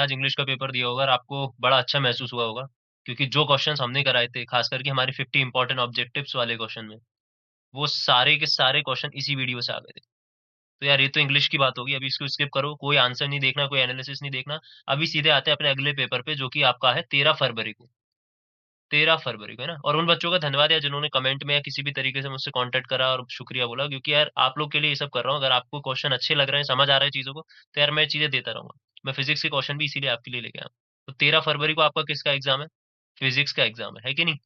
आज इंग्लिश का पेपर दिया होगा और आपको बड़ा अच्छा महसूस हुआ होगा, क्योंकि जो क्वेश्चंस हमने कराए थे खास करके हमारे 50 इंपॉर्टेंट ऑब्जेक्टिव्स वाले क्वेश्चन में, वो सारे के सारे क्वेश्चन इसी वीडियो से आ गए थे। तो यार ये तो इंग्लिश की बात होगी, अभी इसको स्किप करो, कोई आंसर नहीं देखना, कोई एनालिसिस नहीं देखना। अभी सीधे आते हैं अपने अगले पेपर पे, जो कि आपका है 13 फरवरी को। 13 फरवरी को है ना। और उन बच्चों का धन्यवाद यार जिन्होंने कमेंट में या किसी भी तरीके से मुझसे कांटेक्ट करा और शुक्रिया बोला, क्योंकि यार आप लोग के लिए ये सब कर रहा हूँ। अगर आपको क्वेश्चन अच्छे लग रहे हैं, समझ आ रहे हैं चीजों को, तो यार मैं चीजें देता रहूंगा। मैं फिजिक्स के क्वेश्चन भी इसीलिए आपके लिए लेके आया हूँ। तो 13 फरवरी को आपका किसका एग्जाम है? फिजिक्स का एग्जाम है कि नहीं?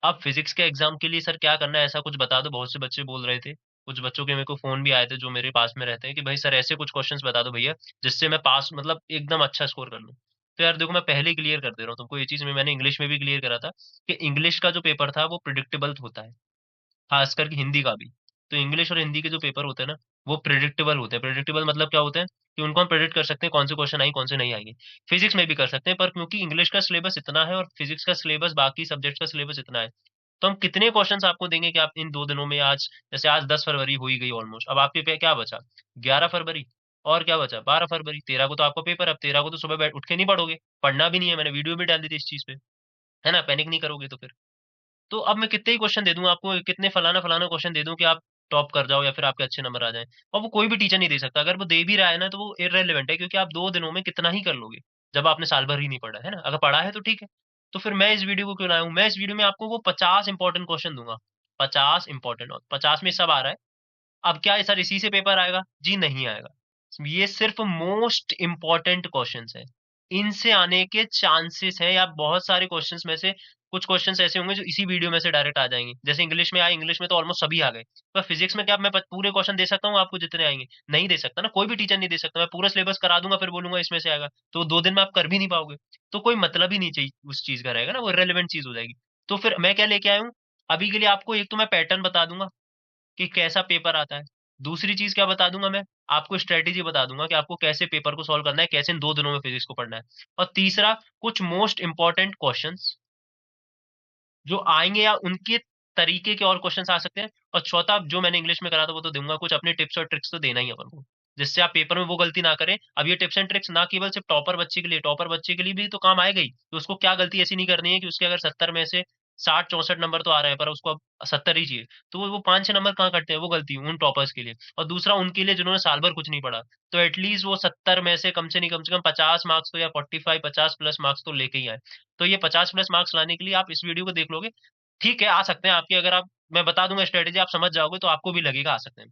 आप फिजिक्स के एग्जाम के लिए सर क्या करना है, ऐसा कुछ बता दो। बहुत से बच्चे बोल रहे थे, कुछ बच्चों के मेरे को फोन भी आए थे जो मेरे पास में रहते हैं, कि भाई सर ऐसे कुछ क्वेश्चंस बता दो भैया, जिससे मैं पास मतलब एकदम अच्छा स्कोर कर लूं। तो यार देखो, मैं पहले ही क्लियर कर दे रहा हूँ तुमको ये चीज में, मैंने इंग्लिश में भी क्लियर करा था कि इंग्लिश का जो पेपर था वो प्रिडिक्टेबल होता है, खास करके हिंदी का भी। तो इंग्लिश और हिंदी के जो पेपर होते हैं ना, वो प्रिडिक्टेबल होते हैं। प्रिडिक्टेबल मतलब क्या होते हैं कि उनको हम प्रिडिक्ट कर सकते हैं कौन से क्वेश्चन आएंगे कौन से नहीं आएंगे। फिजिक्स में भी कर सकते हैं, पर क्योंकि इंग्लिश का सिलेबस इतना है और फिजिक्स का सिलेबस बाकी सब्जेक्ट का सिलेबस इतना है, तो हम कितने क्वेश्चंस आपको देंगे कि आप इन 2 दिनों में, आज जैसे आज 10 फरवरी हो ही गई ऑलमोस्ट, अब आपके पे क्या बचा? 11 फरवरी। और क्या बचा? 12 फरवरी। 13 को तो आपका पेपर है, अब 13 को तो सुबह बैठ उठ के नहीं पढ़ोगे, पढ़ना भी नहीं है, मैंने वीडियो भी डाल दी थी इस चीज पे, है ना। पैनिक नहीं करोगे तो फिर, तो अब मैं कितने ही क्वेश्चन दे दूं आपको, कितने फलाना फलाना क्वेश्चन दे दूं कि आप टॉप कर जाओ या फिर आपके अच्छे नंबर आ जाएं। और वो कोई भी टीचर नहीं दे सकता, अगर वो दे भी रहा है ना तो वो इररेलेवेंट है, क्योंकि आप 2 दिनों में कितना ही कर लोगे जब आपने साल भर ही नहीं पढ़ा है ना। अगर पढ़ा है तो ठीक है। तो फिर मैं इस वीडियो को क्यों लाया हूँ? मैं इस वीडियो में आपको वो 50 इंपॉर्टेंट क्वेश्चन दूंगा। 50 इंपॉर्टेंट, और 50 में सब आ रहा है। अब क्या है सर, इसी से पेपर आएगा? जी नहीं आएगा। ये सिर्फ मोस्ट इंपॉर्टेंट क्वेश्चंस है, इनसे आने के चांसेस है, या बहुत सारे क्वेश्चंस में से कुछ क्वेश्चंस ऐसे होंगे जो इसी वीडियो में से डायरेक्ट आ जाएंगे। जैसे इंग्लिश में आए, इंग्लिश में तो ऑलमोस्ट सभी आ गए, पर फिजिक्स में क्या मैं पूरे क्वेश्चन दे सकता हूँ आपको जितने आएंगे? नहीं दे सकता ना, कोई भी टीचर नहीं दे सकता। मैं पूरा सिलेबस करा दूंगा फिर बोलूंगा इसमें से आएगा, तो 2 दिन में आप कर भी नहीं पाओगे। तो कोई मतलब ही नहीं चाहिए उस चीज का रहेगा ना, वो रेलिवेंट चीज हो जाएगी। तो फिर मैं क्या लेके आया हूँ अभी के लिए आपको? एक तो मैं पैटर्न बता दूंगा कि कैसा पेपर आता है। दूसरी चीज क्या बता दूंगा मैं? आपको स्ट्रेटेजी बता दूंगा कि आपको कैसे पेपर को सॉल्व करना है, कैसे इन 2 दिनों में फिजिक्स को पढ़ना है। और तीसरा, कुछ मोस्ट इंपॉर्टेंट क्वेश्चंस जो आएंगे या उनके तरीके के और क्वेश्चंस आ सकते हैं। और चौथा, जो मैंने इंग्लिश में करा था वो तो दूंगा, कुछ अपने टिप्स और ट्रिक्स तो देना ही है अपन को, जिससे आप पेपर में वो गलती ना करें। अब ये टिप्स एंड ट्रिक्स ना केवल सिर्फ टॉपर बच्चे के लिए, टॉपर बच्चे के लिए भी तो काम आएगा ही, कि उसको क्या गलती ऐसी नहीं करनी है कि उसके अगर 70 में से 60 64 नंबर तो आ रहे हैं, पर उसको अब 70 ही चाहिए, तो वो 5 6 नंबर कहाँ कटते हैं? वो गलती उन टॉपर्स के लिए। और दूसरा, उनके लिए जिन्होंने साल भर कुछ नहीं पढ़ा, तो एटलीस्ट वो 70 में से कम से नहीं कम से कम 50 मार्क्स तो, या 45 50 प्लस मार्क्स तो लेके ही आए। तो ये 50 प्लस मार्क्स लाने के लिए आप इस वीडियो को देख लोगे, ठीक है आ सकते हैं आपके। अगर आप, मैं बता दूंगा स्ट्रेटेजी, आप समझ जाओगे तो आपको भी लगेगा आ सकते हैं।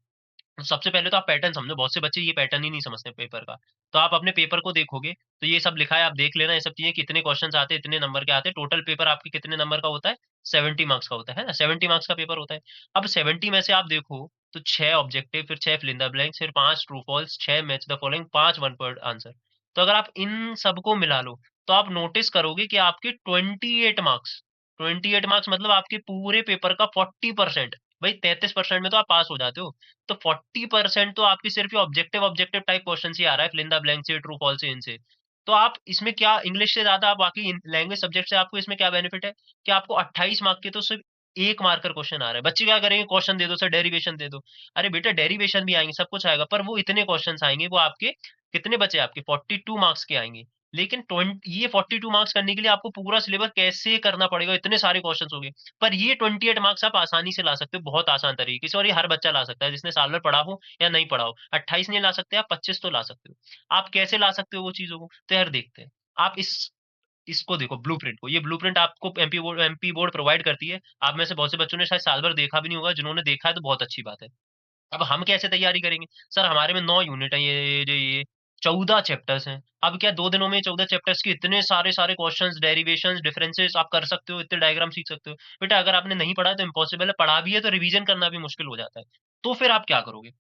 तो सबसे पहले तो आप पैटर्न समझो, बहुत से बच्चे ये पैटर्न ही नहीं समझते पेपर का। तो आप अपने पेपर को देखोगे तो ये सब लिखा है, आप देख लेना ये सब चीजें, कितने क्वेश्चन आते हैं, इतने नंबर के आते हैं। टोटल पेपर आपके कितने नंबर का होता है? 70 मार्क्स का होता है ना, 70 मार्क्स का पेपर होता है। अब 70 में से आप देखो तो 6 ऑब्जेक्टिव, फिर 6 फिल इन द ब्लैंक्स, फिर 5 true false, 6 match the following, 5 1 word answer. तो अगर आप इन सबको मिला लो तो आप नोटिस करोगे कि आपके 28 मार्क्स, 28 मार्क्स मतलब आपके पूरे पेपर का 40%। भाई 33% में तो आप पास हो जाते हो, तो 40% तो आपकी सिर्फ ये ऑब्जेक्टिव ऑब्जेक्टिव टाइप क्वेश्चन ही आ रहा है, फिल इन द ब्लैंक से, ट्रू फॉल्स से, इनसे। तो आप इसमें क्या, इंग्लिश से ज्यादा आप बाकी लैंग्वेज सब्जेक्ट से आपको इसमें क्या बेनिफिट है कि आपको 28 मार्क के तो सिर्फ एक मार्कर क्वेश्चन आ रहा है। बच्चे क्या करेंगे? क्वेश्चन दे दो सर, डेरिवेशन दे दो। अरे बेटा डेरिवेशन भी आएंगे, सब कुछ आएगा, पर वो इतने क्वेश्चन आएंगे, वो आपके कितने बचे? आपके 42 मार्क्स के आएंगे। लेकिन 20, ये 42 मार्क्स करने के लिए आपको पूरा सिलेबस कैसे करना पड़ेगा, इतने सारे क्वेश्चन हो गए। पर ये 28 मार्क्स आप आसानी से ला सकते हो, बहुत आसान तरीके से, और ये हर बच्चा ला सकता है जिसने साल भर पढ़ा हो या नहीं पढ़ा हो। 28 नहीं ला सकते आप, 25 तो ला सकते हो। आप कैसे ला सकते हो वो चीजों को, तो यार देखते हैं। आप इसको देखो, ब्लूप्रिंट को। ये ब्लूप्रिंट आपको एमपी बोर्ड प्रोवाइड करती है। आप में से बहुत से बच्चों ने शायद साल भर देखा भी नहीं होगा, जिन्होंने देखा है तो बहुत अच्छी बात है। अब हम कैसे तैयारी करेंगे? सर हमारे में 9 यूनिट है, ये 14 चैप्टर्स हैं। अब क्या 2 दिनों में 14 चैप्टर्स के इतने सारे सारे क्वेश्चंस, डेरिवेशंस, डिफरेंसेस आप कर सकते हो, इतने डायग्राम सीख सकते हो? बेटा अगर आपने नहीं पढ़ा है तो इम्पॉसिबल है, पढ़ा भी है तो रिवीजन करना भी मुश्किल हो जाता है। तो फिर आप क्या करोगे?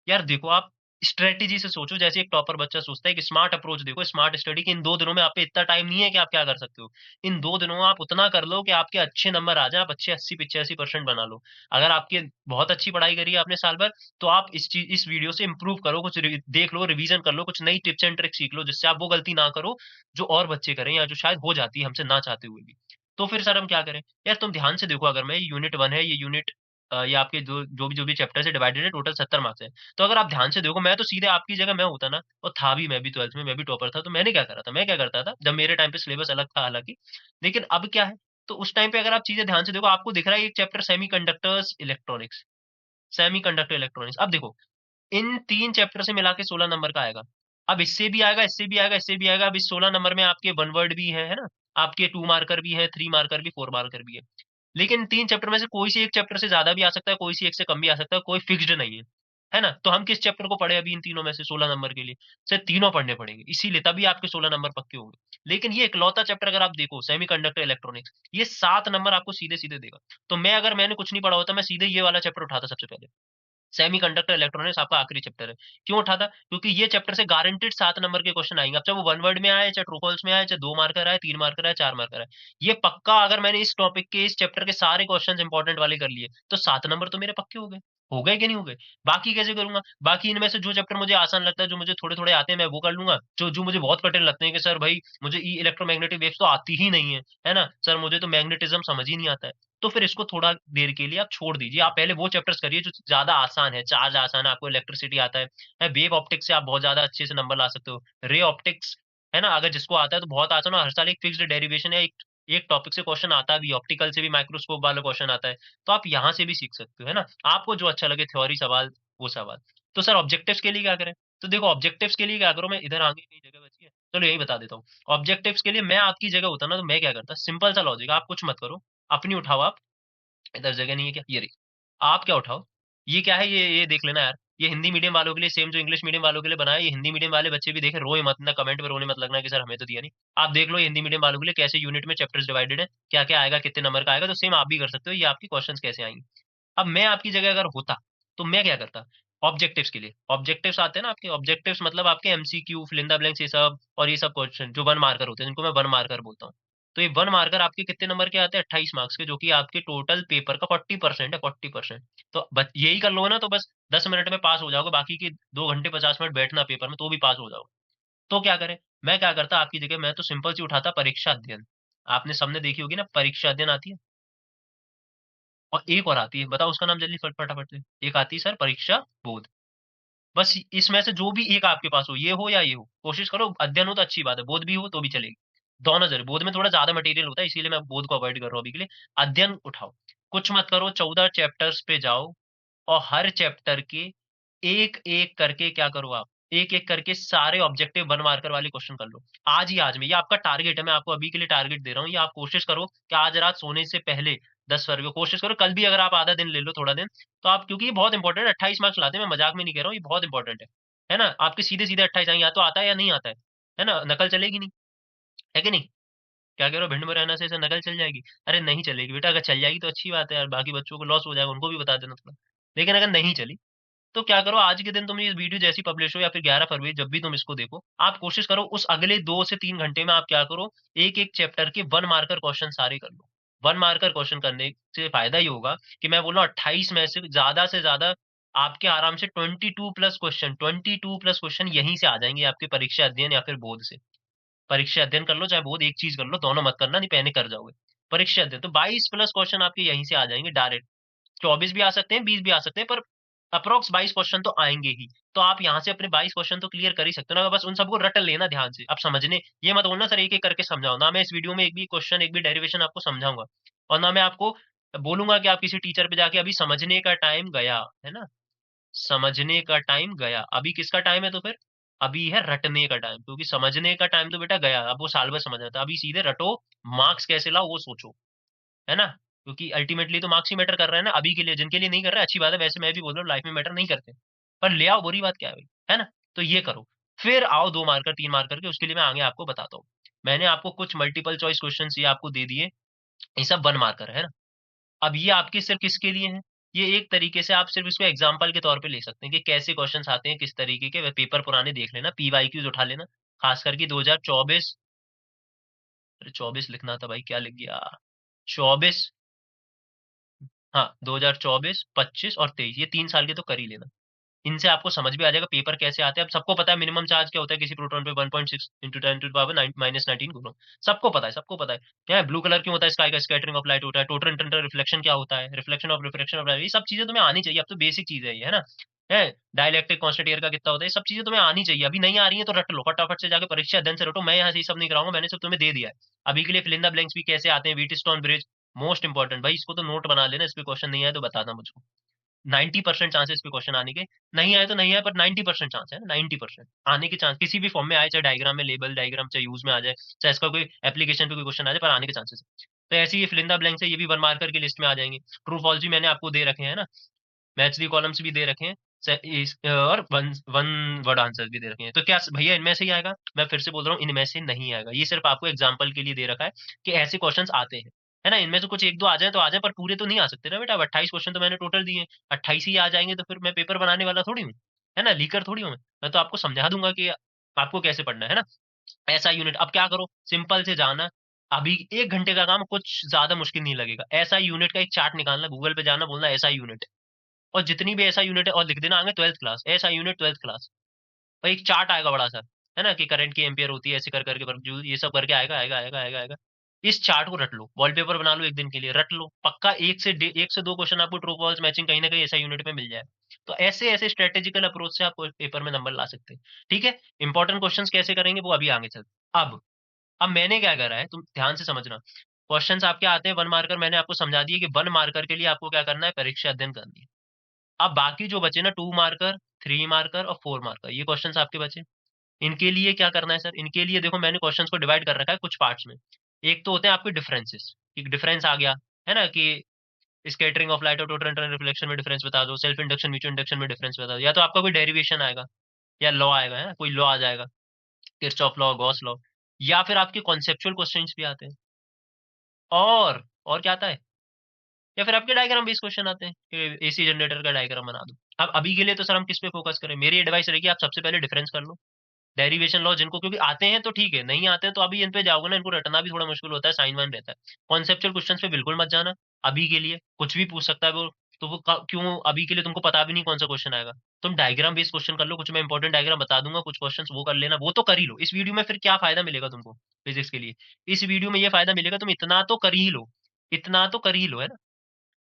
यार देखो, आप स्ट्रेटेजी से सोचो, जैसे एक टॉपर बच्चा सोचता है कि स्मार्ट अप्रोच देखो, स्मार्ट स्टडी की। इन 2 दिनों में आप पे इतना टाइम नहीं है कि आप क्या कर सकते हो। इन 2 दिनों में आप उतना कर लो कि आपके अच्छे नंबर आ जाए, आप अच्छे 80 85% बना लो। अगर आपकी बहुत अच्छी पढ़ाई करी है आपने साल भर, तो आप इस वीडियो से इंप्रूव करो, कुछ देख लो, रिवीजन कर लो, कुछ नई टिप्स एंड ट्रिक्स सीख लो, जिससे आप वो गलती ना करो जो और बच्चे करें, या जो शायद हो जाती है हमसे ना चाहते हुए भी। तो फिर सर हम क्या करें? यार तुम ध्यान से देखो, अगर मैं, ये यूनिट 1 है, ये यूनिट ये आपके जो भी चैप्टर से डिवाइडेड है, टोटल 70 मार्क्स है। तो अगर आप ध्यान से देखो, मैं तो सीधे आपकी जगह मैं होता ना, और था भी, मैं भी 12th में मैं भी टॉपर था, तो मैंने क्या करा था, मैं क्या करता था जब मेरे टाइम पे सिलेबस अलग था हालांकि, लेकिन अब क्या है, तो उस टाइम पे अगर आप चीजें ध्यान से देखो, आपको दिख रहा है एक chapter semi conductors electronics, semi conductor electronics. अब देखो, इन 3 चैप्टर से मिला के 16 नंबर का आएगा। अब इससे भी आएगा, इससे भी आएगा, इससे भी आएगा। अब इस 16 नंबर में आपके वन वर्ड भी है ना, आपके 2 मार्कर भी है, 3 मार्कर भी, 4 मार्कर भी है। लेकिन 3 चैप्टर में से कोई सी एक चैप्टर से ज्यादा भी आ सकता है, कोई सी एक से कम भी आ सकता है, कोई फिक्स्ड नहीं है ना। तो हम किस चैप्टर को पढ़े अभी इन तीनों में से 16 नंबर के लिए, सिर्फ तीनों पढ़ने पड़ेंगे, इसीलिए तभी आपके 16 नंबर पक्के होंगे। लेकिन ये इकलौता चैप्टर अगर आप देखो, सेमीकंडक्टर इलेक्ट्रॉनिक्स, ये 7 नंबर आपको सीधे सीधे देगा। तो मैं, अगर मैंने कुछ नहीं पढ़ा होता, मैं सीधे ये वाला चैप्टर उठाता सबसे पहले। सेमीकंडक्टर इलेक्ट्रॉनिक्स आपका आखिरी चैप्टर है। क्यों उठा था? क्योंकि ये चैप्टर से गारंटेड 7 नंबर के क्वेश्चन आएंगे। अब चाहे वो वन वर्ड में आए, चाहे ट्रू फॉल्स में आए, चाहे 2 मार्कर आए, 3 मार्कर आए, 4 मार्कर आए, ये पक्का, अगर मैंने इस टॉपिक के, इस चैप्टर के सारे क्वेश्चन इंपॉर्टेंट वाले कर लिए, तो 7 नंबर तो मेरे पक्के हो गए कि नहीं हो गए? बाकी कैसे करूंगा? बाकी इनमें से जो चैप्टर मुझे आसान लगता है, जो मुझे थोड़े थोड़े आते हैं, मैं वो कर लूंगा। जो जो मुझे बहुत कठिन लगते हैं कि सर भाई मुझे ई इलेक्ट्रोमैग्नेटिक वेव्स तो आती ही नहीं है ना सर, मुझे तो मैग्नेटिज्म समझ ही नहीं आता है, तो फिर इसको थोड़ा देर के लिए आप छोड़ दीजिए। आप पहले वो चैप्टर्स करिए जो ज्यादा आसान है। चार्ज आसान है, आपको इलेक्ट्रिसिटी आता है, वेव ऑप्टिक्स से आप बहुत ज्यादा अच्छे से नंबर ला सकते हो। रे ऑप्टिक्स है ना, अगर जिसको आता है तो बहुत आसान है, हर साल एक फिक्स्ड डेरिवेशन है, एक टॉपिक से क्वेश्चन आता भी, ऑप्टिकल से भी माइक्रोस्कोप वाला क्वेश्चन आता है, तो आप यहाँ से भी सीख सकते हो, है ना। आपको जो अच्छा लगे, थ्योरी सवाल, वो सवाल। तो सर ऑब्जेक्टिव्स के लिए क्या करें? तो देखो, ऑब्जेक्टिव्स के लिए क्या करो, मैं इधर आगे कई जगह बची है, चलो यही बता देता हूँ। ऑब्जेक्टिव्स के लिए मैं आपकी जगह होता ना, तो मैं क्या करता, सिंपल सा लॉजिक, आप कुछ मत करो, अपनी उठाओ आप। इधर जगह नहीं है क्या? ये रही। आप क्या उठाओ, ये क्या है, ये देख लेना यार। ये हिंदी मीडियम वालों के लिए सेम जो इंग्लिश मीडियम वालों के लिए बनाया है, ये हिंदी मीडियम वाले बच्चे भी देखें, रोए मत ना, कमेंट में रोने मत लगना कि सर हमें तो दिया नहीं। आप देख लो ये हिंदी मीडियम वालों के लिए कैसे यूनिट में चैप्टर्स डिवाइडेड है, क्या क्या आएगा, कितने नंबर का आएगा, तो सेम आप भी कर सकते हो, ये आपकी क्वेश्चंस कैसे आएंगे। अब मैं आपकी जगह अगर होता, तो मैं क्या करता, ऑब्जेक्टिव्स के लिए, ऑब्जेक्टिव्स आते हैं ना आपके, ऑब्जेक्टिव्स मतलब आपके MCQ, fill in the blanks, ये सब, और ये सब क्वेश्चन जो वन मार्कर होते हैं, जिनको मैं वन मार्कर बोलता हूँ। तो ये वन मार्कर आपके कितने नंबर के आते हैं? 28 मार्क्स के, जो कि आपके टोटल पेपर का 40% है, 40%। तो यही कर लो ना, तो बस 10 मिनट में पास हो जाओगे, बाकी के 2 घंटे 50 मिनट बैठना पेपर में, तो भी पास हो जाओगे। तो क्या करें, मैं क्या करता आपकी जगह, मैं तो सिंपल सी उठाता, परीक्षा अध्ययन। आपने सबने देखी होगी ना, परीक्षा अध्ययन आती है, और एक और आती है, बताओ उसका नाम जल्दी, फटाफट से। एक आती है सर, परीक्षा बोध। बस इसमें से जो भी एक आपके पास हो, ये हो या ये हो, कोशिश करो। अध्ययन हो तो अच्छी बात है, बोध भी हो तो भी चलेगी, दोनों जरूर। बोध में थोड़ा ज्यादा मटेरियल होता है, इसीलिए मैं बोध को अवॉइड कर रहा हूँ अभी के लिए। अध्ययन उठाओ, कुछ मत करो, 14 चैप्टर्स पे जाओ, और हर चैप्टर के एक एक करके क्या करो आप, एक एक करके सारे ऑब्जेक्टिव वन मार्कर वाले क्वेश्चन कर लो। आज ही, आज में, ये आपका टारगेट है, मैं आपको अभी के लिए टारगेट दे रहा हूँ। ये आप कोशिश करो कि आज रात सोने से पहले 10 फरवरी को कोशिश करो, कल भी अगर आप आधा दिन ले लो, थोड़ा दिन, तो आप, क्योंकि ये बहुत इंपॉर्टेंट है, 28 मार्क्स लाते हैं, मैं मजाक में नहीं कह रहा हूँ, ये बहुत इंपॉर्टेंट है ना। आपके सीधे सीधे 28 आएंगे, या तो आता है या नहीं आता है ना, नकल चलेगी नहीं, है कि नहीं? क्या कह रहे हो, भिंड में रहने से ऐसे नकल चल जाएगी? अरे नहीं चलेगी बेटा, अगर चल जाएगी तो अच्छी बात है यार, बाकी बच्चों को लॉस हो जाएगा, उनको भी बता देना थोड़ा। लेकिन अगर नहीं चली, तो क्या करो, आज के दिन तुम ये वीडियो जैसी पब्लिश हो, या फिर 11 फरवरी जब भी तुम इसको देखो, आप कोशिश करो उस अगले 2 से 3 घंटे में आप क्या करो, एक एक चैप्टर के वन मार्कर क्वेश्चन सारे कर लो। वन मार्कर क्वेश्चन करने से फायदा ये होगा कि मैं बोल रहा हूँ 28 में से ज्यादा आपके आराम से 22 प्लस क्वेश्चन यहीं से आ जाएंगे, आपके परीक्षा अध्ययन या फिर बोर्ड से। परीक्षा अध्ययन कर लो, चाहे बोर्ड, एक चीज कर लो, दोनों मत करना, नहीं पैनिक कर जाओगे। परीक्षा अध्ययन तो 22 प्लस क्वेश्चन आपके यहीं से आ जाएंगे डायरेक्ट। 24 भी आ सकते हैं, 20 भी आ सकते हैं, पर अप्रोक्स 22 क्वेश्चन तो आएंगे ही। तो आप यहाँ से अपने 22 क्वेश्चन तो क्लियर कर ही सकते हो ना, बस उन सबको रट लेना ध्यान से। अब समझने, ये मत बोलना सर एक एक करके समझाओ ना, मैं इस वीडियो में एक भी क्वेश्चन, एक भी डेरिवेशन आपको समझाऊंगा, और ना मैं आपको बोलूंगा कि आप किसी टीचर पे जाके अभी समझने का टाइम गया, है ना। समझने का टाइम गया, अभी किसका टाइम है तो फिर? अभी है रटने का टाइम, क्योंकि समझने का टाइम तो बेटा गया, अब वो साल भर समझना था, अभी सीधे रटो, मार्क्स कैसे लाओ वो सोचो, है ना। क्योंकि अल्टीमेटली तो मार्क्स ही मैटर कर रहे हैं ना, अभी के लिए, जिनके लिए नहीं कर रहा है अच्छी बात है, वैसे मैं भी बोल रहा हूँ लाइफ में मैटर नहीं करते, पर ले आओ, बुरी बात क्या है भाई, है ना। तो ये करो, फिर आओ 2 मार्कर 3 मार्कर के, उसके लिए मैं आगे आपको बताता हूँ। मैंने आपको कुछ मल्टीपल चॉइस क्वेश्चन ये आपको दे दिए, ये सब 1 मार्कर है ना। अब ये आपके सिर्फ किसके लिए है, ये एक तरीके से आप सिर्फ इसको एग्जाम्पल के तौर पे ले सकते हैं कि कैसे क्वेश्चंस आते हैं, किस तरीके के, वह पेपर पुराने देख लेना, पीवाईक्यूज उठा लेना, खास करके 2024। अरे 24 लिखना था भाई, क्या लिख गया, 24, हाँ 2024, 25 और 23, ये 3 साल के तो कर ही लेना। इनसे आपको समझ भी आ जाएगा पेपर कैसे आते हैं। अब सबको पता है मिनिमम चार्ज क्या होता है किसी प्रोटॉन पे, 1.6 इंटू 10⁻⁻19 कूलम। सबको पता है, सबको पता है। क्या है ब्लू कलर क्यों होता है, स्काई का स्कैटरिंग ऑफ लाइट होता है, टोटल इंटरनल रिफ्लेक्शन क्या होता है, reflection of refraction of light, ये सब चीजें तुम्हें आनी चाहिए। अब तो बेसिक चीज है ये, है ना। है डाइलेक्ट्रिक कांस्टेंट एयर का कितना होता है, ये सब चीजें तुम्हें आनी चाहिए। अभी नहीं आ रही है तो रट लो, फटाफट से जाके परीक्षा अध्ययन से रटो। मैं यहाँ से ये सब नहीं कराऊंगा, मैंने सब तुम्हें दे दिया है। अभी के लिए फिल इन द ब्लैंक्स भी कैसे आते हैं, व्हीटस्टोन ब्रिज मोस्ट इंपॉर्टेंट भाई, इसको तो नोट बना लेना, इस पे क्वेश्चन नहीं आए तो बताना मुझको। 90% चांसेस पे क्वेश्चन आने के, नहीं आए तो नहीं आए, पर 90% चांस है ना, 90% आने के चांस किसी भी फॉर्म में आए, चाहे डायग्राम में, लेबल डायग्राम, चाहे यूज में आ जाए, चाहे इसका कोई एप्लीकेशन पे कोई क्वेश्चन आ जाए, पर आने के चांसेस है। तो ऐसे ही फिलिंदा ब्लैंक से ये भी वन मार्कर की लिस्ट में आ जाएंगे। ट्रू फॉल्स भी मैंने आपको दे रखे हैं ना, मैच दी कॉलम्स भी दे रखे हैं, और वन वन वर्ड आंसर भी दे रखे हैं। तो क्या भैया इनमें से ही आएगा? मैं फिर से बोल रहा हूँ, इनमें से नहीं आएगा। ये सिर्फ आपको एग्जाम्पल के लिए दे रखा है कि ऐसे क्वेश्चंस आते हैं, है ना। इनमें से कुछ एक दो आ जाए तो आ जाए, पर पूरे तो नहीं आ सकते ना बेटा। अब 28 क्वेश्चन तो मैंने टोटल दिए, 28 ही आ जाएंगे तो फिर मैं पेपर बनाने वाला थोड़ी हूँ, है ना, लीकर थोड़ी हूँ मैं तो आपको समझा दूंगा कि आपको कैसे पढ़ना है ना। ऐसा यूनिट अब क्या करो, सिंपल से जाना, अभी 1 घंटे का काम, कुछ ज्यादा मुश्किल नहीं लगेगा। ऐसा यूनिट का एक चार्ट निकालना, गूगल पे जाना, बोलना ऐसा यूनिट, और जितनी भी ऐसा यूनिट है, और लिख देना आगे 12th क्लास, ऐसा यूनिट 12th क्लास। और एक चार्ट आएगा बड़ा सा, है ना, कि करंट की एम्पियर होती है, ऐसे कर करके, पर जो ये सब करके आएगा आएगा आएगा आएगा आएगा। इस चार्ट को रट लो, वॉलपेपर बना लो, एक दिन के लिए रट लो, पक्का 1 से 2 क्वेश्चन आपको ट्रू फॉल्स मैचिंग कहीं ना कहीं ऐसा यूनिट में मिल जाए। तो ऐसे ऐसे स्ट्रेटेजिकल अप्रोच से आप पेपर में नंबर ला सकते हैं। ठीक है, इंपॉर्टेंट क्वेश्चन कैसे करेंगे वो अभी आगे चल। अब मैंने क्या करा है, तुम ध्यान से समझना। क्वेश्चंस आपके आते हैं 1 मार्कर, मैंने आपको समझा दिया कि 1 मार्कर के लिए आपको क्या करना है, परीक्षा अध्ययन करनी है। अब बाकी जो बचे ना, 2 मार्कर, 3 मार्कर और 4 मार्कर, ये क्वेश्चंस आपके बचे। इनके लिए क्या करना है सर, इनके लिए देखो मैंने क्वेश्चंस को डिवाइड कर रखा है कुछ पार्ट्स में। एक तो होते हैं आपके डिफरेंसेस, एक डिफरेंस आ गया, है ना, कि स्कैटरिंग ऑफ लाइट और टोटल इंटरनल रिफ्लेक्शन में डिफरेंस बता दो, सेल्फ इंडक्शन म्यूचुअल इंडक्शन में डिफरेंस बता दो, या तो आपका कोई डेरिवेशन आएगा, या लॉ आएगा, है ना, कोई लॉ आ जाएगा, किरचॉफ लॉ, गॉस लॉ, या फिर आपके कॉन्सेप्चुअल क्वेश्चंस भी आते हैं, और क्या आता है, या फिर आपके डायग्राम बेस्ड क्वेश्चन आते हैं कि एसी जनरेटर का डायग्राम बना दो। अब अभी के लिए तो सर हम किस पे फोकस करें, मेरी एडवाइस रहेगी आप सबसे पहले डिफरेंस कर लो, डेरिवेशन लॉ जिनको, क्योंकि आते हैं तो ठीक है, नहीं आते हैं तो अभी इन पे जाओगे ना, इनको रटना भी थोड़ा मुश्किल होता है, साइन वाइन रहता है। कॉन्सेप्चुअल क्वेश्चन पे बिल्कुल मत जाना, अभी के लिए कुछ भी पूछ सकता है वो, तो वो क्यों, अभी के लिए तुमको पता भी नहीं कौन सा क्वेश्चन आएगा। तुम डायग्राम बेस्ड क्वेश्चन कर लो, कुछ मैं इंपॉर्टेंट डायग्राम बता दूंगा, कुछ क्वेश्चन वो कर लेना, वो तो कर ही लो। इस वीडियो में फिर क्या फायदा मिलेगा तुमको फिजिक्स के लिए, इस वीडियो में ये फायदा मिलेगा, तुम इतना तो कर ही लो, इतना तो कर ही लो, है ना,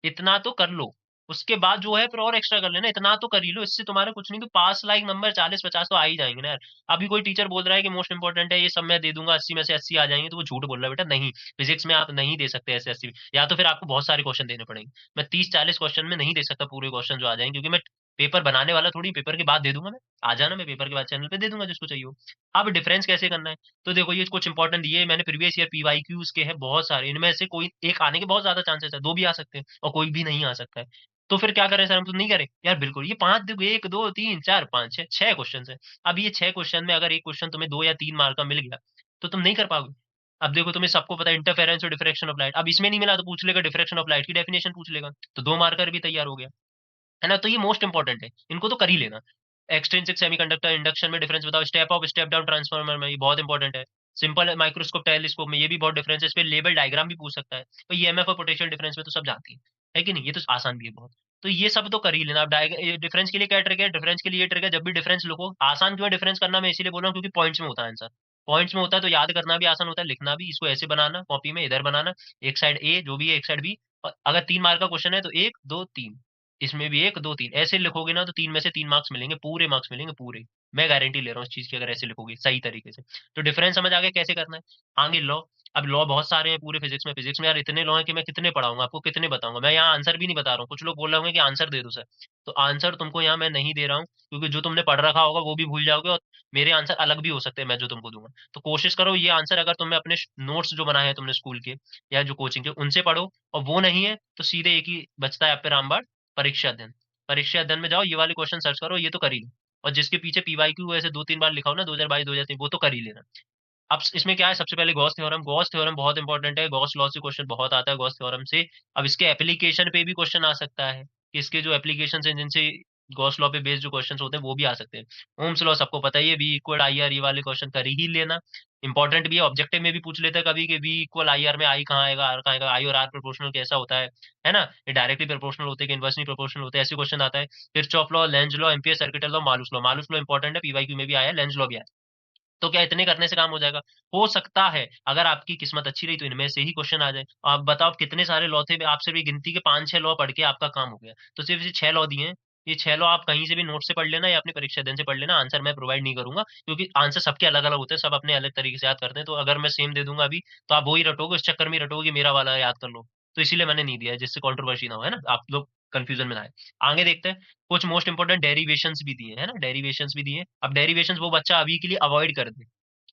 इतना तो कर लो। उसके बाद जो है फिर और एक्स्ट्रा कर लेना, इतना तो कर ही लो, इससे तुम्हारा कुछ नहीं तो पास लाइक नंबर 40-50 तो आ ही जाएंगे ना यार। अभी कोई टीचर बोल रहा है कि मोस्ट इंपॉर्टेंट है ये सब मैं दे दूंगा, 80 में से 80 आ जाएंगे, तो वो झूठ बोल रहा है बेटा, नहीं। फिजिक्स में आप नहीं दे सकते ऐसे 80, या तो फिर आपको बहुत सारे क्वेश्चन देने पड़ेंगे। मैं 30-40 क्वेश्चन में नहीं दे सकता पूरे क्वेश्चन जो आ जाएंगे, क्योंकि मैं पेपर बनाने वाला थोड़ी, पेपर के बाद दे दूंगा मैं, आ जाना, मैं पेपर के बाद चैनल पे दे दूंगा जिसको चाहिए हो। अब डिफरेंस कैसे करना है, तो देखो ये कुछ इंपॉर्टेंट, ये मैंने प्रीवियस ईयर पीवाईक्यूज के हैं बहुत सारे, इनमें से कोई एक आने के बहुत ज्यादा चांसेस है, दो भी आ सकते हैं और कोई भी नहीं आ सकता है। तो फिर क्या करें सर, हम तो नहीं करें यार, बिल्कुल ये पांच देखो, 1 2 3 4 5 6 6 क्वेश्चन है। अब ये 6 क्वेश्चन में अगर एक क्वेश्चन तुम्हें 2 या 3 मार्क का मिल गया तो तुम नहीं कर पाओगे। अब देखो तुम्हें सबको पता है इंटरफेरेंस और डिफ्रेक्शन ऑफ लाइट, अब इसमें नहीं मिला तो पूछ लेगा डिफ्रेक्शन ऑफ लाइट की डेफिनेशन पूछ लेगा, तो 2 मार्कर भी तैयार हो गया, है ना। तो ये मोस्ट इंपॉर्टेंट है, इनको तो कर ही लेना। एक्सट्रिंसिक सेमीकंडक्टर इंडक्शन में डिफरेंस बताओ, step up step down transformer में, ये बहुत इंपॉर्टेंट है। सिंपल माइक्रोस्कोप टेलीस्कोप में ये भी बहुत डिफरेंस है, इस पे लेबल डायग्राम भी पूछ सकता है। तो ईएमएफ और पोटेंशियल डिफरेंस में तो सब जानती है कि नहीं, ये तो आसान भी है बहुत। तो ये सब तो कर ही लेना। अब डिफरेंस के लिए क्या ट्रिक है, डिफरेंस के लिए ये ट्रिक है, जब भी डिफरेंस लिखो, आसान क्यों है डिफरेंस करना, मैं इसीलिए बोल रहा हूँ क्योंकि पॉइंट्स में होता है आंसर, पॉइंट्स में होता है तो याद करना भी आसान होता है, लिखना भी, इसको ऐसे बनाना कॉपी में, इधर बनाना, एक साइड ए जो भी है, एक साइड बी, और अगर 3 मार्क का क्वेश्चन है तो 1 2 3, इसमें भी 1 2 3 ऐसे लिखोगे ना, तो 3 में से 3 मार्क्स मिलेंगे, पूरे मार्क्स मिलेंगे पूरे। मैं गारंटी ले रहा हूँ इस चीज की, अगर ऐसे लिखोगे सही तरीके से। तो डिफरेंस समझ आ गया कैसे करना है। आगे लॉ, अब लॉ बहुत सारे हैं पूरे फिजिक्स में, फिजिक्स में यार इतने लॉ हैं कि मैं कितने पढ़ाऊंगा आपको, कितने बताऊंगा। मैं यहाँ आंसर भी नहीं बता रहा हूँ, कुछ लोग बोल रहे होंगे कि आंसर दे दो सर, तो आंसर तुमको यहाँ मैं नहीं दे रहा हूँ, क्योंकि जो तुमने पढ़ रखा होगा वो भी भूल जाओगे, और मेरे आंसर अलग भी हो सकते हैं मैं जो तुमको दूंगा। तो कोशिश करो ये आंसर, अगर तुमने अपने नोट्स जो बनाए हैं तुमने स्कूल के या जो कोचिंग के, उनसे पढ़ो, और वो नहीं है तो सीधे एक ही बचता है आप पे रामबाण, परीक्षा अध्ययन। परीक्षा अध्ययन में जाओ, ये वाले क्वेश्चन सर्च करो, ये तो कर ही लो। और जिसके पीछे पीवाईक्यू ऐसे 2-3 बार लिखा हो ना, 2022 2023, वो तो कर ही लेना। अब इसमें क्या है, सबसे पहले गॉस थ्योरम, गॉस थ्योरम बहुत इंपॉर्टेंट है, गॉस लॉ से क्वेश्चन बहुत आता है गॉस थ्योरम से। अब इसके एप्लीकेशन पे भी क्वेश्चन आ सकता है कि इसके जो एप्लीकेशन है जिनसे गॉस लॉ पे बेस्ड जो क्वेश्चन होते हैं वो भी आ सकते हैं। ओम्स लॉ सबको पता ही है, V इक्वल आई आर, ये वाले क्वेश्चन कर ही लेना। इंपॉर्टेंट भी है, ऑब्जेक्टिव में भी पूछ लेते हैं कभी कि V इक्वल आई आर में आई कहाँ आएगा, आर कहाँ आएगा, आई और आर प्रोपोर्शनल कैसा होता है ना, ये डायरेक्टली प्रोपोर्शनल होते हैं कि इनवर्सली प्रोपोर्शनल होते हैं, ऐसे क्वेश्चन आता है। Kirchhoff law, Lenz law, Ampere circuital law, Malus law. Malus law important है, पीवाईक्यू में भी आया है, लेंज लॉ भी आया है। तो क्या इतने करने से काम हो जाएगा? हो सकता है, अगर आपकी किस्मत अच्छी रही तो इनमें से ही क्वेश्चन आ जाए। आप बताओ आप कितने सारे लॉ थे, आप सिर्फ ये गिनती के 5-6 लॉ पढ़ के आपका काम हो गया। तो सिर्फ ये 6 लॉ दिए हैं, ये 6 लॉ आप कहीं से भी नोट से पढ़ लेना या अपनी परीक्षा दिन से पढ़ लेना। आंसर मैं प्रोवाइड नहीं करूंगा, क्योंकि आंसर सबके अलग अलग होते हैं, सब अपने अलग तरीके से याद करते हैं। तो अगर मैं सेम दे दूंगा अभी, तो आप वही रटोगे, उस चक्कर में रटोगे कि मेरा वाला याद कर लो। तो इसीलिए मैंने नहीं दिया है, जिससे कंट्रोवर्सी ना हो, है ना, आप लोग कंफ्यूजन में ना आए। आगे देखते हैं, कुछ मोस्ट इंपोर्टेंट डेरिवेशंस भी दिए है ना, डेरिवेशंस भी दिए। अब डेरिवेशंस वो बच्चा अभी के लिए अवॉइड कर दे।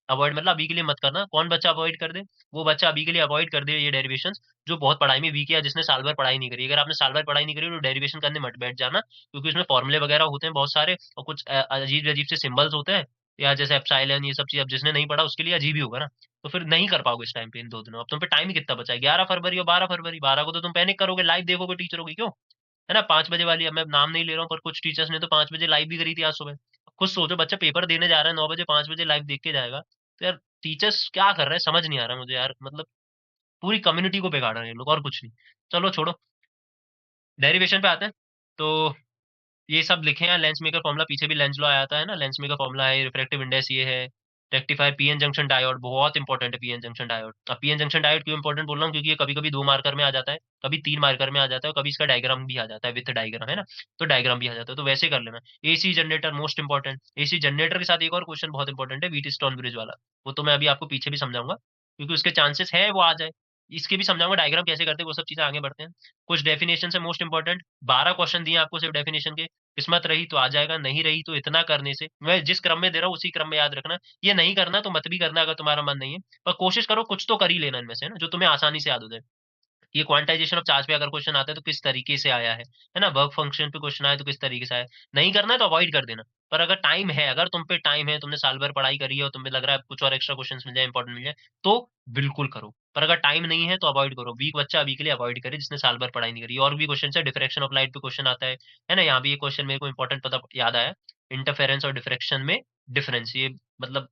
अवॉइड मतलब अभी के लिए मत करना। कौन बच्चा अवॉइड कर दे? वो बच्चा अभी के लिए अवॉइड कर दे ये डेरिवेशंस जो बहुत पढ़ाई में वीक है, या जिसने साल भर पढ़ाई नहीं करी। अगर आपने साल भर पढ़ाई नहीं करी तो डेरिवेशन करने मत बैठ जाना, क्योंकि उसमें फॉर्मूले वगैरह होते हैं बहुत सारे, और कुछ अजीब अजीब से सिंबल्स होते हैं, या जैसे एप्सिलॉन, ये सब चीज अब जिसने नहीं पढ़ा उसके लिए अजीब ही होगा ना। तो फिर नहीं कर पाओगे इस टाइम पे, इन 2 दिनों। अब तुम पे टाइम ही कितना बचा है? 11 फरवरी और 12 फरवरी। 12 को तो तुम पैनिक करोगे, लाइव देखोगे टीचरों की, क्यों? है ना, 5 बजे वाली, अब मैं नाम नहीं ले रहा हूँ, पर कुछ टीचर्स ने तो 5 बजे लाइव भी करी थी आज सुबह। खुद सोचो, बच्चा पेपर देने जा रहा है 9 बजे, 5 बजे लाइव देख के जाएगा। तो यार टीचर्स क्या कर रहे हैं समझ नहीं आ रहा मुझे यार, मतलब पूरी कम्युनिटी को बिगाड़ रहे हैं ये लोग, और कुछ नहीं। चलो छोड़ो, डेरिवेशन पे आते हैं। तो ये सब लिखे हैं, लेंस मेकर फॉर्मूला, पीछे भी लेंस लॉ आया था, है ना, लेंस मेकर फॉर्मूला है, रिफ्रैक्टिव इंडेक्स ये है। रेक्टिफायर, पीएन जंक्शन डायोड बहुत इंपॉर्टेंट है, पीएन जंक्शन डायोड। अब पीएन जंक्शन डायोड क्यों इंपॉर्टेंट बोल रहा हूँ? क्योंकि ये कभी कभी 2 मार्कर में आ जाता है, कभी 3 मार्कर में आ जाता है, और कभी इसका डायग्राम भी आ जाता है, विथ डायग्राम, है ना। तो डायग्राम भी आ जाता है, तो वैसे कर लेना। AC generator most important. AC generator के साथ एक और क्वेश्चन बहुत इंपॉर्टेंट है, व्हीट स्टोन ब्रिज वाला। वो तो मैं अभी आपको पीछे भी समझाऊंगा, क्योंकि उसके चांसेस है वो आ जाए। इसके भी समझाऊंगा, डायग्राम कैसे करते हैं, वो सब चीजें आगे बढ़ते हैं। कुछ डेफिनेशन है मोस्ट इंपॉर्टेंट, 12 क्वेश्चन दिए आपको सिर्फ डेफिनेशन के। किस्मत रही तो आ जाएगा, नहीं रही तो इतना करने से, मैं जिस क्रम में दे रहा हूँ उसी क्रम में याद रखना। ये नहीं करना तो मत भी करना अगर तुम्हारा मन नहीं है, पर कोशिश करो कुछ तो कर ही लेना इनमें से, ना, जो तुम्हें आसानी से याद हो जाए। ये क्वांटाइजेशन ऑफ चार्ज पे अगर क्वेश्चन आता है तो किस तरीके से आया है ना, वर्क फंक्शन पे क्वेश्चन आया तो किस तरीके से आया। नहीं करना है तो अवॉइड कर देना। पर अगर टाइम है, अगर तुम पे टाइम है, तुमने साल भर पढ़ाई करी है और तुम्हें लग रहा है कुछ और एक्स्ट्रा क्वेश्चन मिल जाए, इंपॉर्टेंट मिल जाए, तो बिल्कुल करो। पर अगर टाइम नहीं है तो अवॉइड करो। वीक बच्चा अभी के लिए अवॉइड करे, जिसने साल भर पढ़ाई नहीं करी। और भी क्वेश्चन है, डिफ्रेक्शन ऑफ लाइट पे क्वेश्चन आता है ना। यहाँ भी ये क्वेश्चन मेरे को इंपॉर्टेंट पता याद आया, इंटरफेरेंस और डिफ्रेक्शन में डिफरेंस, ये मतलब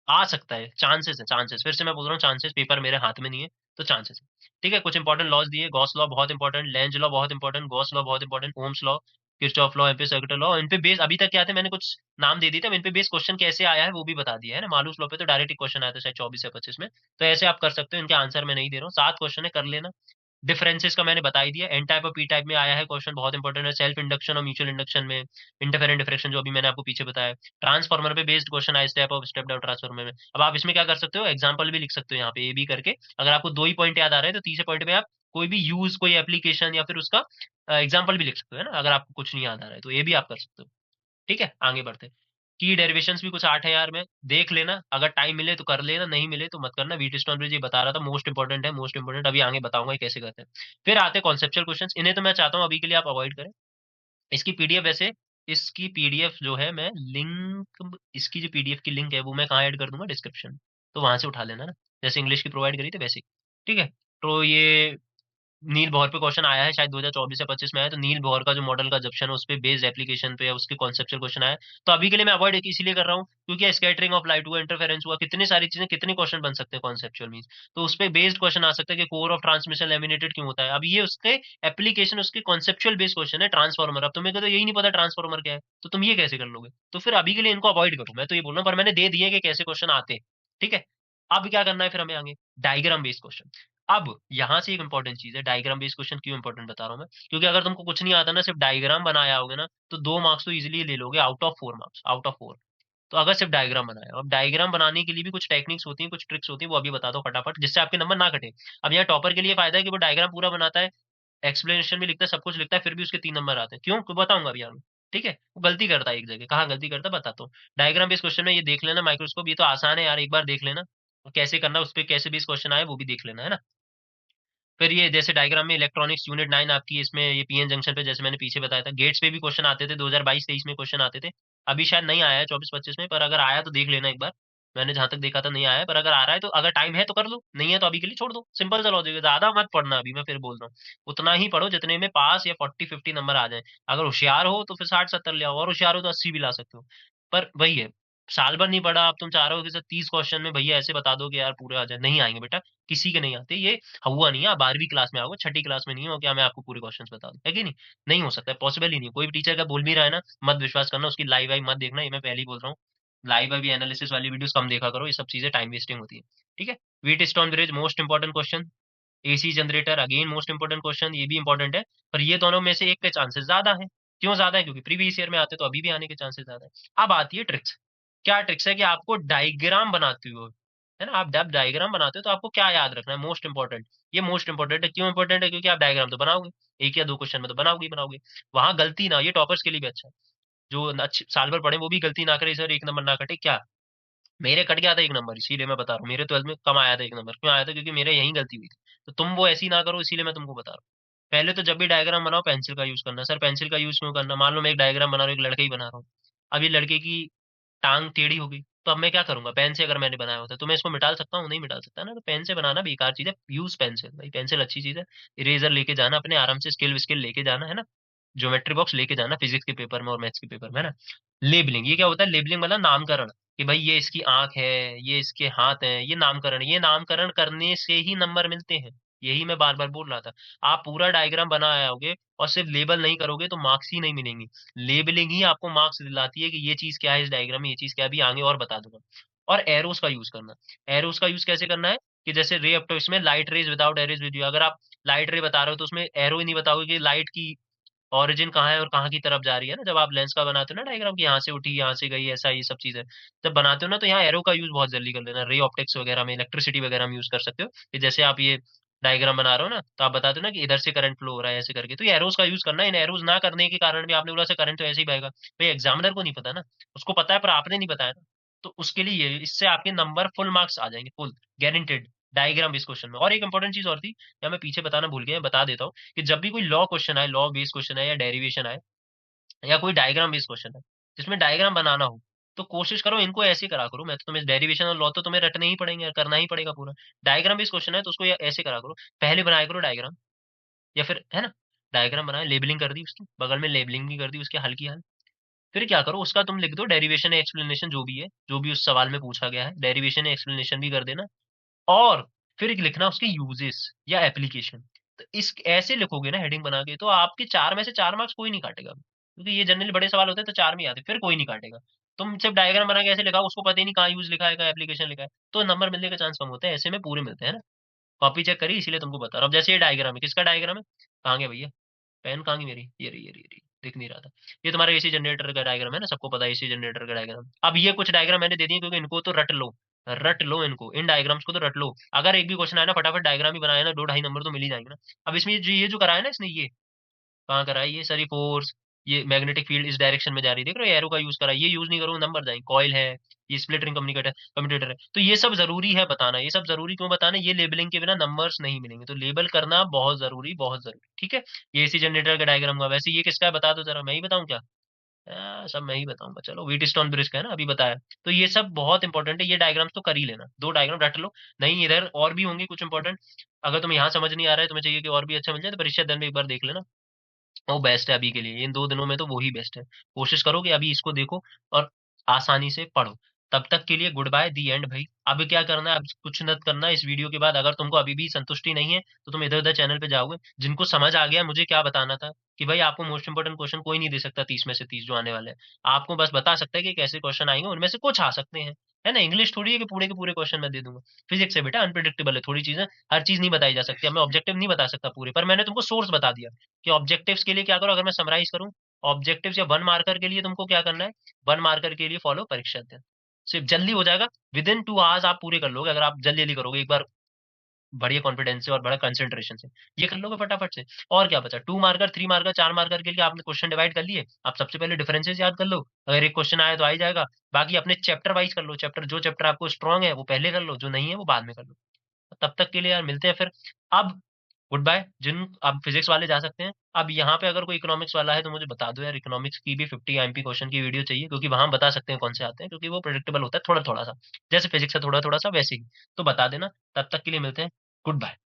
आ सकता है, चांसेस है, चांसेस, फिर से मैं बोल रहा हूँ चांसेस, पेपर मेरे हाथ में नहीं है, तो चांसेस है। ठीक है, कुछ इंपॉर्टेंट लॉज दिए, गॉस लॉ बहुत इंपॉर्टेंट, लेंज लॉ बहुत इंपॉर्टेंट, गॉस लॉ बहुत important, Ohm's law, Kirchhoff law, Ampere circuital law. इन पे बेस अभी तक क्या थे, मैंने कुछ नाम दे दिए थे, इन पे बेस क्वेश्चन कैसे आया है वो भी बता दिया है ना। मालूस लॉ पे तो डायरेक्ट क्वेश्चन आया था शायद 24 या 25 में, तो ऐसे आप कर सकते हो। इनके आंसर मैं नहीं दे रहा हूँ, 7 क्वेश्चन है, कर लेना। डिफरेंसेस का मैंने बता ही दिया। एन टाइप और पी टाइप में आया है क्वेश्चन, बहुत इंपॉर्टेंट है। सेल्फ इंडक्शन और म्यूचुअल इंडक्शन में, इंटरफेरेंट डिफ्रेक्शन जो अभी मैंने आपको पीछे बताया। ट्रांसफार्मर पे बेस्ड क्वेश्चन आया, step of step down transformer में। अब आप इसमें क्या कर सकते हो, एग्जांपल भी लिख सकते हो यहाँ पे, ए बी करके। अगर आपको 2 ही पॉइंट याद आ रहे हैं तो तीसरे पॉइंट में आप कोई भी यूज, कोई एप्लीकेशन या फिर उसका एग्जाम्पल भी लिख सकते हो, है ना, अगर आपको कुछ नहीं याद आ रहा है तो ये भी आप कर सकते हो। ठीक है, आगे बढ़ते हैं। की डेरिवेशंस भी कुछ 8 है यार, में देख लेना, अगर टाइम मिले तो कर लेना, नहीं मिले तो मत करना। व्हीट स्टोन ब्रिज ये बता रहा था, मोस्ट इंपॉर्टेंट है, मोस्ट इंपॉर्टेंट, अभी आगे बताऊंगा ये कैसे करते हैं। फिर आते हैं कॉन्सेप्चुअल क्वेश्चंस, इन्हें तो मैं चाहता हूँ अभी के लिए आप अवॉइड करें। इसकी पीडीएफ वैसे, इसकी पीडीएफ जो है मैं लिंक, इसकी जो पीडीएफ की लिंक है वो मैं कहाँ ऐड कर दूंगा, डिस्क्रिप्शन, तो वहां से उठा लेना ना, जैसे इंग्लिश की प्रोवाइड करी थी वैसे ही। ठीक है, तो ये नील बोहर पे क्वेश्चन आया है, शायद 2024 या 25 में आया। तो नील बोहर का जो मॉडल का जप्शन है उस पे बेस्ड एप्लीकेशन पे या उसके कॉन्सेप्चुअल क्वेश्चन आया है। तो अभी के लिए मैं अवॉइड इसीलिए कर रहा हूँ क्योंकि स्कैटरिंग ऑफ लाइट हुआ, इंटरफेरेंस हुआ, कितनी सारी चीजें, कितने क्वेश्चन बन सकते हैं कॉन्सेप्चुअल मींस। तो उस पे बेस्ड क्वेश्चन आ सकता है कि कोर ऑफ ट्रांसमिशन लैमिनेटेड क्यों होता है। अब ये उसके एप्लीकेशन, उसके कॉन्सेप्चुअल बेस्ड क्वेश्चन है। ट्रांसफॉर्मर, अब तुम्हें तो यही नहीं पता ट्रांसफॉर्मर क्या है, तो तुम ये कैसे कर लोगे? तो फिर अभी के लिए इनको अवॉइड करो, मैं तो ये बोल रहा हूँ, पर मैंने दे दिए कि कैसे क्वेश्चन आते हैं। ठीक है, अब क्या करना है फिर हमें आगे, डायग्राम बेस्ड क्वेश्चन। अब यहाँ से एक इंपॉर्टेंट चीज है, डायग्राम बेस्ड क्वेश्चन क्यों इंपॉर्टेंट बता रहा हूँ मैं, क्योंकि अगर तुमको कुछ नहीं आता ना, सिर्फ डायग्राम बनाया होगे ना, तो 2 मार्क्स तो इजिली ले लोगे, out of 4 marks, out of 4। तो अगर सिर्फ डायग्राम बनाया, अब डायग्राम बनाने के लिए भी कुछ टेक्निक्स होती हैं, कुछ ट्रिक्स होती है, वो अभी बता दो फटाफट, जिससे आपके नंबर ना कटे। अब यहाँ टॉपर के लिए फायदा है कि वो डायग्राम पूरा बनाता है, एक्सप्लेनेशन भी लिखता है, सब कुछ लिखता है, फिर भी उसके 3 नंबर आते हैं, क्यों बताऊंगा अभी आपको। ठीक है, वो गलती करता है एक जगह, कहाँ गलती करता है बताता हूँ। डायग्राम बेस्ड क्वेश्चन में ये देख लेना, माइक्रोस्कोप, ये तो आसान है यार, एक बार देख लेना कैसे करना, उस पर कैसे बेस्ड क्वेश्चन आए वो भी देख लेना, है ना। फिर ये जैसे डायग्राम में इलेक्ट्रॉनिक्स यूनिट 9 आपकी, इसमें ये पीएन जंक्शन पे जैसे मैंने पीछे बताया था, गेट्स पे भी क्वेश्चन आते थे, 2022-23 में क्वेश्चन आते थे। अभी शायद नहीं आया है 24-25 में, पर अगर आया तो देख लेना एक बार। मैंने जहां तक देखा था नहीं आया है, पर अगर आ रहा है तो अगर टाइम है तो कर लो, नहीं है तो अभी के लिए छोड़ दो। सिंपल सा लॉजिक है, ज्यादा मत पढ़ना अभी, मैं फिर बोल रहा हूँ। उतना ही पढ़ो जितने में पास या 40-50 नंबर आ जाए। अगर होशियार हो तो फिर 60-70 ले आओ, और होशियार हो तो 80 भी ला सकते हो। पर वही है, साल भर नहीं पढ़ा, अब तुम चाह रहे हो कि सर 30 क्वेश्चन में भैया ऐसे बता दो कि यार पूरे आ जाए, नहीं आएंगे बेटा, किसी के नहीं आते ये। हुआ नहीं है, आप 12वीं क्लास में आओगे, छठी क्लास में नहीं हो क्या मैं आपको पूरे क्वेश्चन बता दूं, है कि नहीं? नहीं हो सकता, पॉसिबल ही नहीं। कोई भी टीचर का बोल भी रहा है ना, मत विश्वास करना, उसकी लाइव वाइव मत देखना, ये मैं पहले ही बोल रहा हूँ। लाइव अभी एनालिसिस वाली वीडियोस कम देखा करो, ये सब चीजें टाइम वेस्टिंग होती है। ठीक है। Wheat stone bridge most important question. AC generator again most important question, ये भी इंपॉर्टेंट है। पर ये दोनों में से एक के चांसेस ज्यादा है। क्यों ज्यादा है? क्योंकि प्रीवियस ईयर में आते तो अभी भी आने के चांसेस ज्यादा है। अब आती है ट्रिक्स। क्या ट्रिक्स है कि आपको डायग्राम बनाते हो, है ना, आप जब डायग्राम बनाते हो तो आपको क्या याद रखना है, मोस्ट इंपॉर्टेंट। ये मोस्ट इंपॉर्टेंट है, क्यों इंपॉर्टेंट है? क्योंकि आप डायग्राम तो बनाओगे, एक या दो क्वेश्चन में तो बनाओगे ही बनाओगे। वहां गलती ना, ये टॉपर्स के लिए भी अच्छा है, जो अच्छे साल भर पढ़े वो भी गलती ना करे, सर एक नंबर ना कटे क्या। मेरे कट गया था एक नंबर, इसीलिए मैं बता रहा हूँ। मेरे 12th में कम आया था एक नंबर, क्यों आया था? क्योंकि मेरे यही गलती हुई थी। तो तुम वो ऐसी ना करो, इसीलिए मैं तुमको बता रहा हूँ। पहले तो जब भी डायग्राम बनाओ पेंसिल का यूज करना। सर पेंसिल का यूज क्यों करना? मान लो मैं एक डायग्राम बना रहा हूँ, एक लड़के ही बना रहा हूँ। अब ये लड़के की टांग टेढ़ी हो गई, तो अब मैं क्या करूंगा? पेन से अगर मैंने बनाया होता तो मैं इसको मिटाल सकता हूँ? नहीं मिटाल सकता ना। तो पेन से बनाना बेकार चीज है, यूज पेंसिल। भाई पेंसिल अच्छी चीज है। इरेजर लेके जाना अपने आराम से, स्केल विस्केल लेके जाना, है ना। ज्योमेट्री बॉक्स लेके जाना फिजिक्स के पेपर में और मैथ्स के पेपर में, है ना। लेबलिंग, ये क्या होता है? लेबलिंग मतलब नामकरण, कि भाई ये इसकी आंख है, ये इसके हाथ है, ये नामकरण। ये नामकरण करने से ही नंबर मिलते हैं। यही मैं बार बार बोल रहा था। आप पूरा डायग्राम बना आओगे और सिर्फ लेबल नहीं करोगे तो मार्क्स ही नहीं मिलेंगे। लेबलिंग ही आपको मार्क्स दिलाती है कि ये चीज क्या है इस डायग्राम में, ये चीज क्या है, अभी आगे और बता दूंगा। और एरोस का यूज करना। एरोस का यूज कैसे करना है? कि जैसे रे अप, तो इसमें light rays without arrays with you, अगर आप लाइट रे बता रहे हो तो उसमें एरो ही नहीं बताओगे कि लाइट की ओरिजिन कहाँ है और कहाँ की तरफ जा रही है ना। जब आप लेंस का बनाते हो ना डायग्राम, की यहाँ से उठी यहाँ से गई, ऐसा ये सब चीजें जब बनाते हो ना, तो यहाँ एरो का यूज बहुत जल्दी कर लेना। रे ऑप्टिक्स वगैरह में, इलेक्ट्रिसिटी वगैरह में यूज कर सकते हो, कि जैसे आप ये डायग्राम बना रहे हो ना, तो आप बताते हो ना कि इधर से करंट फ्लो हो रहा है ऐसे करके, तो ये एरोज का यूज करना है। इन एरोज ना करने के कारण भी आपने बोला से करंट तो ऐसे ही बहेगा, भाई एग्जामिनर को नहीं पता ना, उसको पता है पर आपने नहीं बताया ना। तो उसके लिए इससे आपके नंबर फुल मार्क्स आ जाएंगे, full guaranteed, diagram based question में। और एक इंपॉर्टेंट चीज और थी, या मैं पीछे बताना भूल गया, बता देता हूँ, कि जब भी कोई लॉ क्वेश्चन आए, लॉ बेस्ड क्वेश्चन है या डेरिवेशन आए, या कोई डायग्राम बेस्ड क्वेश्चन है जिसमें डायग्राम बनाना हो, तो कोशिश करो इनको ऐसे करा करो। मैं तो तुम्हें डेरिवेशन और लॉ तो तुम्हें रटने ही पड़ेंगे, करना ही पड़ेगा पूरा। डायग्राम बेस्ड क्वेश्चन है तो उसको ऐसे करा करो, पहले बनाया करो डायग्राम, या फिर, है ना, डायग्राम बनाया, लेबलिंग कर दी उसकी, बगल में लेबलिंग भी कर दी उसके हल की हल। फिर क्या करो, उसका तुम लिख दो डेरिवेशन एक्सप्लेनेशन, जो भी है, जो भी उस सवाल में पूछा गया है, डेरिवेशन एक्सप्लेनेशन भी कर देना। और फिर एक लिखना उसके यूजेस या एप्लीकेशन। तो इस ऐसे लिखोगे ना हेडिंग बना के, तो आपके 4 में से 4 मार्क्स कोई नहीं काटेगा, क्योंकि ये जनरली बड़े सवाल होते हैं तो 4 में आते, फिर कोई नहीं काटेगा। तुम सिर्फ डायग्राम बना के ऐसे लिखा, उसको पता ही नहीं कहाँ यूज लिखा है, कहाँ एप्लीकेशन लिखा है, तो नंबर मिलने के चांस कम होते हैं। ऐसे में पूरे मिलते हैं ना। कॉपी चेक करी, इसीलिए तुमको बता रहा हूँ। अब जैसे ये डायग्राम है, किसका डायग्राम है? कहाँ गया भैया पेन? कहाँ गई मेरी? ये रही, दिख नहीं रहा था। ये तुम्हारे एसी जनरेटर का डायग्राम है ना, सबको पता है एसी जनरेटर का डायग्राम। अब ये कुछ डायग्राम मैंने दे दिए, क्योंकि इनको तो रट लो, रट लो इनको, इन डायग्राम्स को तो रट लो। अगर एक भी क्वेश्चन आया ना, फटाफट डायग्राम ही बनाया ना, 2-2.5 नंबर तो मिल ही जाएंगे ना। अब इसमें ये जो कराया ना इसने, ये कहाँ करा है? ये सर, ये फोर्स, ये मैग्नेटिक फील्ड इस डायरेक्शन में जा रही है, देख रहे हो, एरो का यूज करा है। ये यूज नहीं करोगे नंबर जाएंगे। कॉइल है, ये स्प्लिट रिंग कम्युनिकेटर कम्यूटेटर है, तो ये सब जरूरी है बताना। ये सब जरूरी क्यों बताना? ये लेबलिंग के बिना नंबर्स नहीं मिलेंगे, तो लेबल करना बहुत जरूरी, बहुत जरूरी। ठीक है। ये एसी जनरेटर का डायग्राम हुआ। वैसे ये किसका है बता दो जरा, मैं ही बताऊं क्या? सब मैं ही बताऊंगा, चलो। व्हीट स्टोन ब्रिज का है ना, अभी बताया। तो ये सब बहुत इंपॉर्टेंट है, ये डायग्राम्स तो कर ही लेना, 2 डायग्राम रट लो। नहीं, इधर और भी होंगे कुछ इंपॉर्टेंट। अगर तुम्हें यहाँ समझ नहीं आ रहा है, तुम्हें चाहिए कि और भी अच्छा मिल जाए, तो परीक्षा दिन में एक बार देख लेना, वो बेस्ट है अभी के लिए। इन 2 दिनों में तो वो ही बेस्ट है। कोशिश करो कि अभी इसको देखो और आसानी से पढ़ो। तब तक के लिए गुड बाय, दी एंड भाई। अब क्या करना है? अब कुछ न करना इस वीडियो के बाद। अगर तुमको अभी भी संतुष्टि नहीं है तो तुम इधर उधर चैनल पे जाओगे। जिनको समझ आ गया, मुझे क्या बताना था कि भाई आपको मोस्ट इंपोर्टेंट क्वेश्चन कोई नहीं दे सकता 30 में से 30 जो आने वाले हैं। आपको बस बता सकता है कि कैसे क्वेश्चन आएंगे, उनमें से कुछ आ सकते हैं, है ना। इंग्लिश थोड़ी है कि पूरे के पूरे क्वेश्चन मैं दे दूंगा। फिजिक्स है बेटा, अनप्रिडिक्टेबल है थोड़ी चीजें, हर चीज नहीं बताई जा सकती। अब मैं ऑब्जेक्टिव नहीं बता सकता पूरे, पर मैंने तुमको सोर्स बता दिया कि ऑब्जेक्टिव्स के लिए क्या करो। अगर मैं समराइज करूं, ऑब्जेक्टिव्स या 1 मार्कर के लिए तुमको क्या करना है, 1 मार्कर के लिए फॉलो परीक्षा अध्ययन। सिर्फ जल्दी हो जाएगा, विद इन 2 आवर्स आप पूरे कर लोगे, अगर आप जल्दी जल्दी करोगे एक बार, बढ़िया कॉन्फिडेंस से और बड़ा कंसंट्रेशन से, ये कर लोगे फटाफट से। और क्या बचा? 2 मार्कर, 3 मार्कर, 4 मार्कर के लिए आपने क्वेश्चन डिवाइड कर लिए। आप सबसे पहले डिफरेंसेस याद कर लो, अगर एक क्वेश्चन आए तो आ ही जाएगा। बाकी अपने चैप्टर वाइज कर लो, चैप्टर जो चैप्टर आपको स्ट्रॉन्ग है वो पहले कर लो, जो नहीं है वो बाद में कर लो। तब तक के लिए यार मिलते हैं फिर। अब गुड बाय। जिन आप फिजिक्स वाले जा सकते हैं। अब यहाँ पे अगर कोई इकोनॉमिक्स वाला है तो मुझे बता दो यार, इकोनॉमिक्स की भी 50 IMP क्वेश्चन की वीडियो चाहिए, क्योंकि वहां बता सकते हैं कौन से आते हैं, क्योंकि वो प्रेडिक्टेबल होता है थोड़ा थोड़ा सा, जैसे फिजिक्स है थोड़ा थोड़ा सा वैसे ही। तो बता देना। तब तक के लिए मिलते हैं। Good bye.